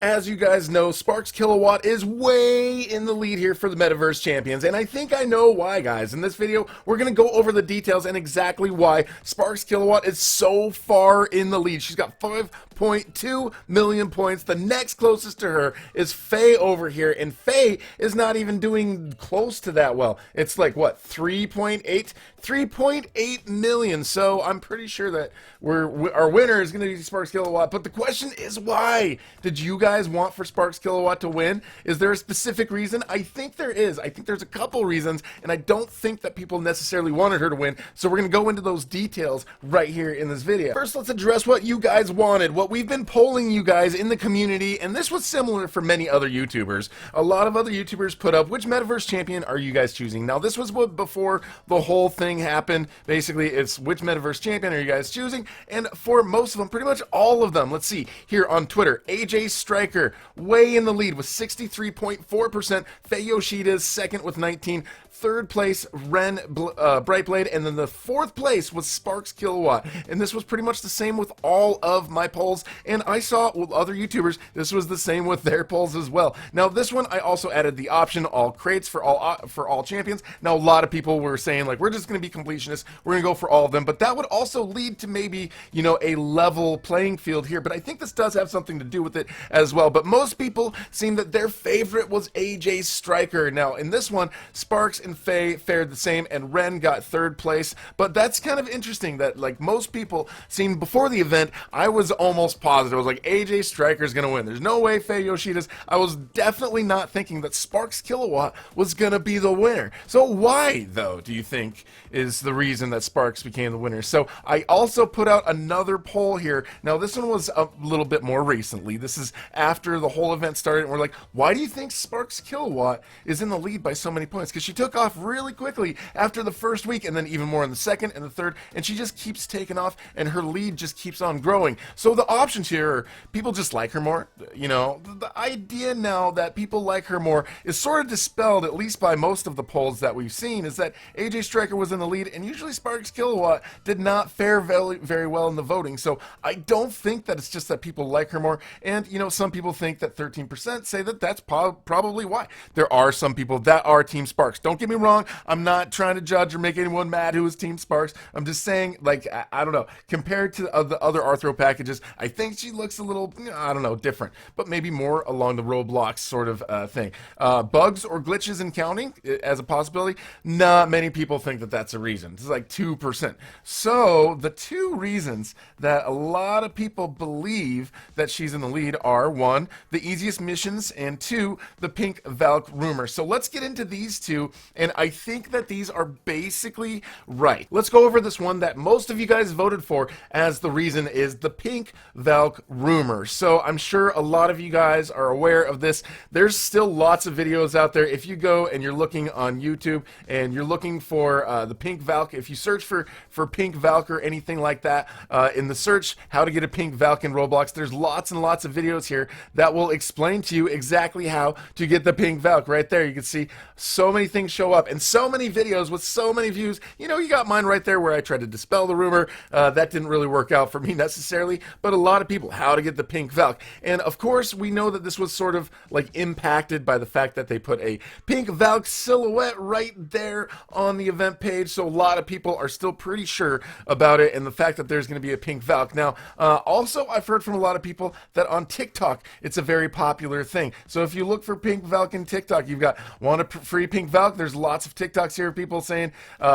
As you guys know, Sparks Kilowatt is way in the lead here for the Metaverse Champions, and I think I know why, guys. In this video, we're going to go over the details and exactly why Sparks Kilowatt is so far in the lead. She's got 5.2 million points. The next closest to her is Faye over here, and Faye is not even doing close to that well. It's like, what, 3.8 million, so I'm pretty sure that our winner is going to be Sparks Kilowatt, but the question is why? Did you guys want for Sparks Kilowatt to win? Is there a specific reason? I think there is. I think there's a couple reasons, and I don't think that people necessarily wanted her to win, so we're going to go into those details right here in this video. First, let's address what you guys wanted, what we've been polling you guys in the community, and this was similar for many other YouTubers. A lot of other YouTubers put up, which Metaverse Champion are you guys choosing? Now, this was what before the whole thing happened. Basically, it's which Metaverse Champion are you guys choosing? And for most of them, pretty much all of them, let's see, here on Twitter, AJ Striker, way in the lead with 63.4%, Faye Yoshida is second with 19, third place, Brightblade, and then the fourth place was Sparks Kilowatt. And this was pretty much the same with all of my polls, and I saw with other YouTubers, this was the same with their polls as well. Now, this one, I also added the option, all crates for all champions. Now, a lot of people were saying, like, we're just going to be completionists, we're going to go for all of them, but that would also lead to maybe, you know, a level playing field here, but I think this does have something to do with it as well. But most people seem that their favorite was AJ Striker. Now, in this one, Sparks and Faye fared the same, and Ren got third place, but that's kind of interesting that, like, most people seemed before the event, I was almost positive. I was like, AJ Striker's gonna win. There's no way Faye Yoshida's. I was definitely not thinking that Sparks Kilowatt was gonna be the winner. So why, though, do you think is the reason that Sparks became the winner? So I also put out another poll here. Now, this one was a little bit more recently. This is after the whole event started, and we're like, why do you think Sparks Kilowatt is in the lead by so many points? Because she took off really quickly after the first week, and then even more in the second and the third, and she just keeps taking off, and her lead just keeps on growing. So the options here are people just like her more. You know, the idea now that people like her more is sort of dispelled, at least by most of the polls that we've seen, is that AJ Striker was in the lead, and usually Sparks Kilowatt did not fare very well in the voting. So I don't think that it's just that people like her more. And, you know, some people think that 13% say that that's probably why. There are some people that are Team Sparks. Don't get me wrong. I'm not trying to judge or make anyone mad who is Team Sparks. I'm just saying, like, I don't know. Compared to the other Arthro packages, I think she looks a little, I don't know, different. But maybe more along the Roblox sort of thing. Bugs or glitches in counting as a possibility? Not many people think that that's a reason. It's like 2%. So the two reasons that a lot of people believe that she's in the lead are, one, the easiest missions, and two, the pink Valk rumor. So let's get into these two, and I think that these are basically right. Let's go over this one that most of you guys voted for as the reason is the pink Valk rumor. So I'm sure a lot of you guys are aware of this. There's still lots of videos out there. If you go and you're looking on YouTube and you're looking for the pink Valk, if you search for pink Valk or anything like that in the search, how to get a pink Valk in Roblox, there's lots and lots of videos here that will explain to you exactly how to get the pink Valk. Right there, you can see so many things show up and so many videos with so many views. You know, you got mine right there where I tried to dispel the rumor. That didn't really work out for me necessarily, but a lot of people, how to get the pink Valk. And of course, we know that this was sort of like impacted by the fact that they put a pink Valk silhouette right there on the event page. So a lot of people are still pretty sure about it and the fact that there's going to be a pink Valk. Now, also, I've heard from a lot of people that on TikTok, it's a very popular thing. So if you look for pink Valk in TikTok, you've got want a free pink Valk. There's lots of TikToks here of people saying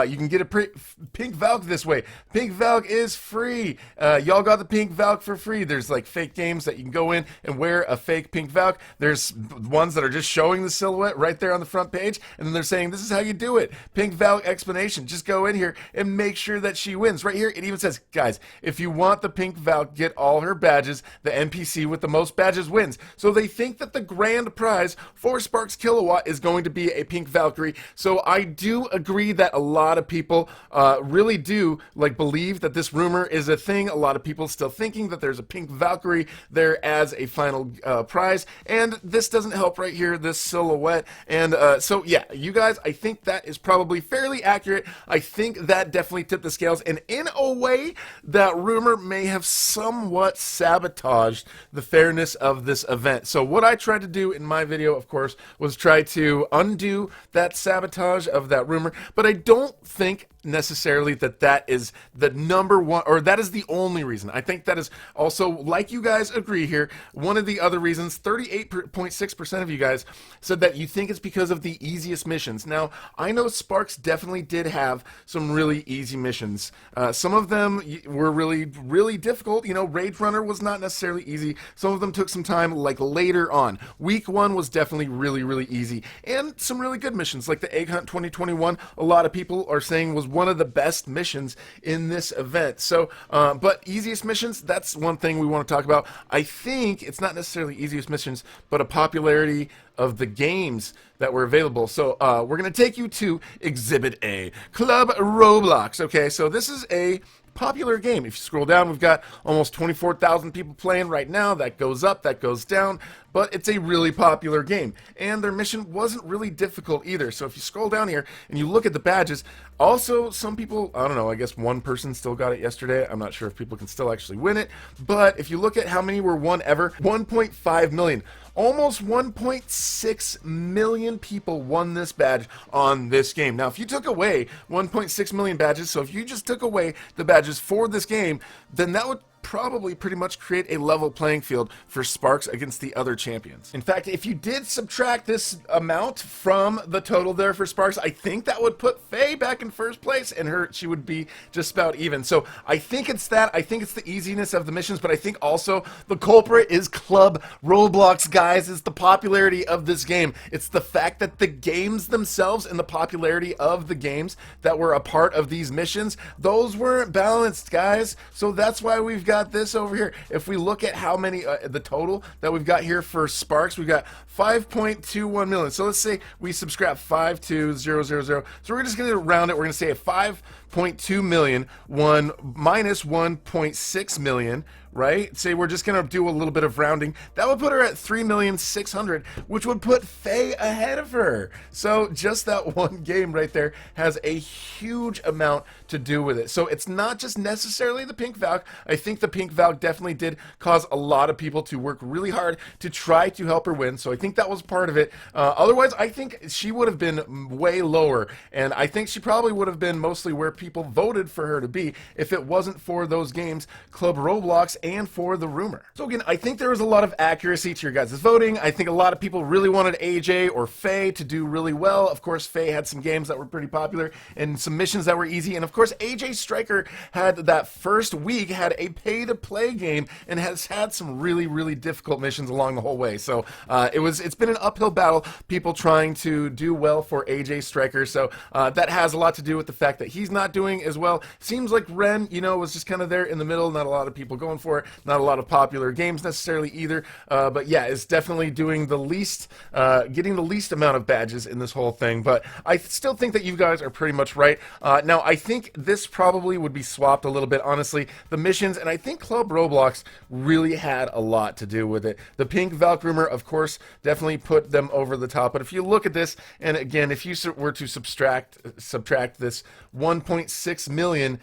you can get a pink Valk this way. Pink Valk is free. Y'all got the pink Valk for free. There's like fake games that you can go in and wear a fake pink Valk. There's ones that are just showing the silhouette right there on the front page, and then they're saying this is how you do it. Pink Valk explanation. Just go in here and make sure that she wins. Right here, it even says, guys, if you want the pink Valk, get all her badges. The NPC with the most badges wins. So they think that the grand prize for Sparks Kilowatt is going to be a pink Valkyrie. So I do agree that a lot of people really do like believe that this rumor is a thing. A lot of people still thinking that there's a pink Valkyrie there as a final prize, and this doesn't help right here, this silhouette. And so yeah, you guys, I think that is probably fairly accurate. I think that definitely tipped the scales, and in a way, that rumor may have somewhat sabotaged the fairness of this event. So what I tried to do in my video, of course, was try to undo that sabotage of that rumor, but I don't think necessarily that is the number one, or that is the only reason. I think that is also, like you guys agree here, one of the other reasons. 38.6% of you guys said that you think it's because of the easiest missions. Now, I know Sparks definitely did have some really easy missions. Some of them were really, really difficult. You know, Raid Runner was not necessarily easy. Some of them took some time, like later on. Week 1 was definitely really, really easy. And some really good missions, like the Egg Hunt 2021, a lot of people are saying was one of the best missions in this event. So, but easiest missions, that's one thing we want to talk about. I think it's not necessarily easiest missions, but a popularity of the games that were available. So we're going to take you to Exhibit A, Club Roblox. Okay, so this is a popular game. If you scroll down, we've got almost 24,000 people playing right now. That goes up, that goes down, but it's a really popular game. And their mission wasn't really difficult either. So if you scroll down here and you look at the badges, also some people, I don't know, I guess one person still got it yesterday. I'm not sure if people can still actually win it. But if you look at how many were won ever, 1.5 million. Almost 1.6 million people won this badge on this game. Now, if you took away 1.6 million badges, so if you just took away the badges for this game, then that would probably pretty much create a level playing field for Sparks against the other champions. In fact, if you did subtract this amount from the total there for Sparks, I think that would put Faye back in first place, and she would be just about even. So I think it's that. I think it's the easiness of the missions, but I think also the culprit is Club Roblox, guys. It's the popularity of this game. It's the fact that the games themselves and the popularity of the games that were a part of these missions, those weren't balanced, guys. So that's why we've got this over here. If we look at how many, the total that we've got here for Sparks, we've got 5.21 million. So let's say we subtract 52000. So we're just going to round it. We're going to say a 5.2 million, minus 1.6 million, right? Say we're just going to do a little bit of rounding. That would put her at 3,600,000, which would put Faye ahead of her. So just that one game right there has a huge amount to do with it. So it's not just necessarily the pink Valk. I think the pink Valk definitely did cause a lot of people to work really hard to try to help her win. So I think that was part of it. Otherwise, I think she would have been way lower. And I think she probably would have been mostly where people voted for her to be if it wasn't for those games, Club Roblox and for the rumor. So again, I think there was a lot of accuracy to your guys' voting. I think a lot of people really wanted AJ or Faye to do really well. Of course, Faye had some games that were pretty popular and some missions that were easy. And of course, AJ Striker had that first week had a pay-to-play game and has had some really, really difficult missions along the whole way. So it's been an uphill battle, people trying to do well for AJ Striker. So that has a lot to do with the fact that he's not doing as well. Seems like Ren, you know, was just kind of there in the middle. Not a lot of people going for it. Not a lot of popular games necessarily either. But yeah, it's definitely doing the least, getting the least amount of badges in this whole thing. But I still think that you guys are pretty much right. Now, I think this probably would be swapped a little bit, honestly. The missions, and I think Club Roblox really had a lot to do with it. The pink Valk rumor, of course, definitely put them over the top. But if you look at this, and again, if you were to subtract this 1.6 million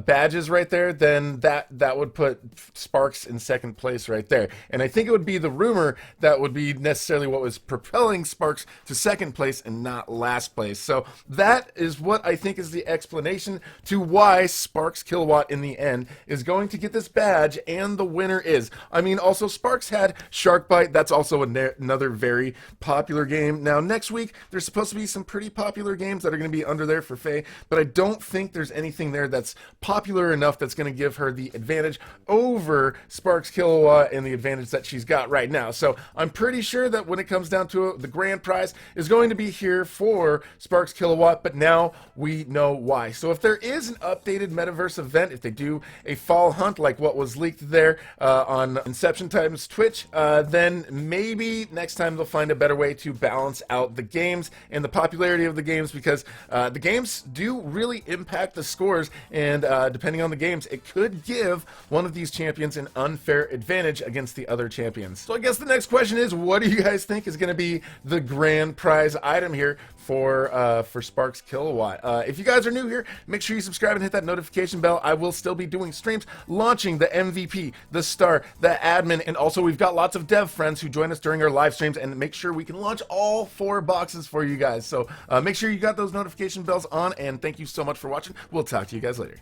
badges right there, then that would put Sparks in second place right there. And I think it would be the rumor that would be necessarily what was propelling Sparks to second place and not last place. So that is what I think is the explanation to why Sparks Kilowatt in the end is going to get this badge, and the winner is. I mean, also Sparks had Shark Bite. That's also another very popular game. Now next week there's supposed to be some pretty popular games that are going to be under there for Faye, but I don't think there's anything there that's popular enough that's going to give her the advantage over Sparks Kilowatt and the advantage that she's got right now. So I'm pretty sure that when it comes down to it, the grand prize is going to be here for Sparks Kilowatt, but now we know why. So if there is an updated Metaverse event, if they do a fall hunt like what was leaked there on Inception Times Twitch, then maybe next time they'll find a better way to balance out the games and the popularity of the games, because the games do really impact the scores, and and depending on the games, it could give one of these champions an unfair advantage against the other champions. So I guess the next question is, what do you guys think is going to be the grand prize item here for Sparks Kilowatt? If you guys are new here, make sure you subscribe and hit that notification bell. I will still be doing streams launching the MVP, the star, the admin, and also we've got lots of dev friends who join us during our live streams and make sure we can launch all 4 boxes for you guys. So make sure you got those notification bells on, and thank you so much for watching. We'll talk to you guys later.